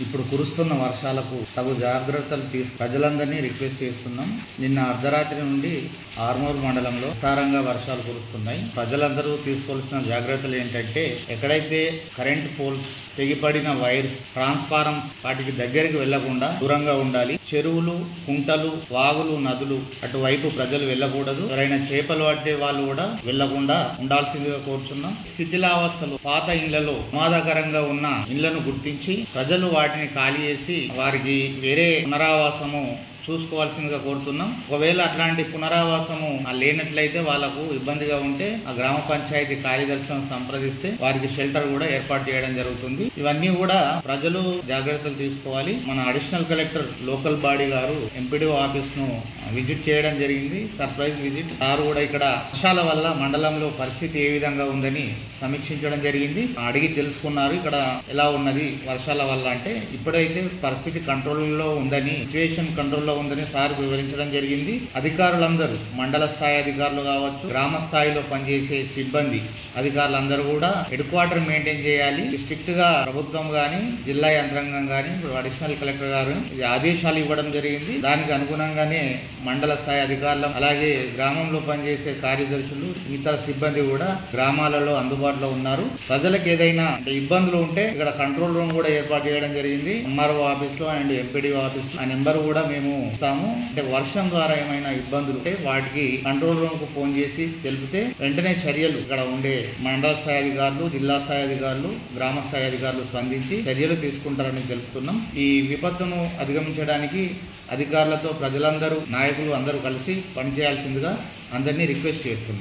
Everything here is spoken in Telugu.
ఇప్పుడు కురుస్తున్న వర్షాలకు తగు జాగ్రత్తలు ప్రజలందరినీ రిక్వెస్ట్ చేస్తున్నాం. నిన్న అర్ధరాత్రి నుండి ఆర్మూర్ మండలంలో విస్తారంగా వర్షాలు కురుస్తున్నాయి. ప్రజలందరూ తీసుకోవాల్సిన జాగ్రత్తలు ఏంటంటే, ఎక్కడైతే కరెంట్ పోల్స్, తెగిపడిన వైర్స్, ట్రాన్స్ఫారమ్స్ వాటికి దగ్గరికి వెళ్లకుండా దూరంగా ఉండాలి. చెరువులు, కుంటలు, వాగులు, నదులు అటువైపు ప్రజలు వెళ్ళకూడదు. ఎవరైనా చేపలు పట్టే వాళ్ళు కూడా వెళ్లకుండా ఉండాల్సిందిగా కోరుచున్నాం. శిథిలావస్థలు, పాత ఇళ్లలో ప్రమాదకరంగా ఉన్న ఇళ్లను గుర్తించి ప్రజలు వాటిని ఖాళీ చేసి వారికి వేరే పునరావాసము చూసుకోవాల్సిందిగా కోరుతున్నాం. ఒకవేళ అట్లాంటి పునరావాసము లేనట్లయితే వాళ్ళకు ఇబ్బందిగా ఉంటే ఆ గ్రామ పంచాయతీ కార్యదర్శులను సంప్రదిస్తే వారికి షెల్టర్ కూడా ఏర్పాటు చేయడం జరుగుతుంది. ఇవన్నీ కూడా ప్రజలు జాగ్రత్తలు తీసుకోవాలి. మన అడిషనల్ కలెక్టర్ లోకల్ బాడీ గారు ఎంపీడీఓ ఆఫీస్ ను విజిట్ చేయడం జరిగింది. Surprise visit. వారు కూడా ఇక్కడ వర్షాల వల్ల మండలంలో పరిస్థితి ఏ విధంగా ఉందని సమీక్షించడం జరిగింది. అడిగి తెలుసుకున్నారు ఇక్కడ ఎలా ఉన్నది వర్షాల వల్ల. అంటే ఇప్పుడైతే పరిస్థితి కంట్రోల్లో ఉందని, సిచ్యువేషన్ కంట్రోల్లో ఉందని సార్ వివరించడం జరిగింది. అధికారులందరూ, మండల స్థాయి అధికారులు కావచ్చు, గ్రామ స్థాయిలో పనిచేసే సిబ్బంది అధికారులందరూ కూడా హెడ్ క్వార్టర్ మెయింటైన్ చేయాలి. స్ట్రిక్ట్ గా ప్రభుత్వం గాని, జిల్లా యంత్రాంగం గాని, అడిషనల్ కలెక్టర్ గారు ఇది ఆదేశాలు ఇవ్వడం జరిగింది. దానికి అనుగుణంగానే మండల స్థాయి అధికారులు, అలాగే గ్రామంలో పనిచేసే కార్యదర్శులు, ఇతర సిబ్బంది కూడా గ్రామాలలో అందుబాటులో ఉన్నారు. ప్రజలకు ఏదైనా ఇబ్బందులు ఉంటే ఇక్కడ కంట్రోల్ రూమ్ కూడా ఏర్పాటు చేయడం జరిగింది. ఎంఆర్ఓ ఆఫీస్ లో అండ్ ఎంపీడీఓ ఆఫీస్ లో. ఆ నెంబర్ కూడా మేము ఇస్తాము. అంటే వర్షం ద్వారా ఏమైనా ఇబ్బందులు ఉంటే వాటికి కంట్రోల్ రూమ్ కు ఫోన్ చేసి తెలిపితే వెంటనే చర్యలు ఇక్కడ ఉండే మండల స్థాయి అధికారులు, జిల్లా స్థాయి అధికారులు, గ్రామ స్థాయి అధికారులు స్పందించి చర్యలు తీసుకుంటారని తెలుపుతున్నాం. ఈ విపత్తును అధిగమించడానికి అధికారులతో ప్రజలందరూ, నాయకులు అందరూ కలిసి పనిచేయాల్సిందిగా అందరినీ రిక్వెస్ట్ చేస్తున్నాం.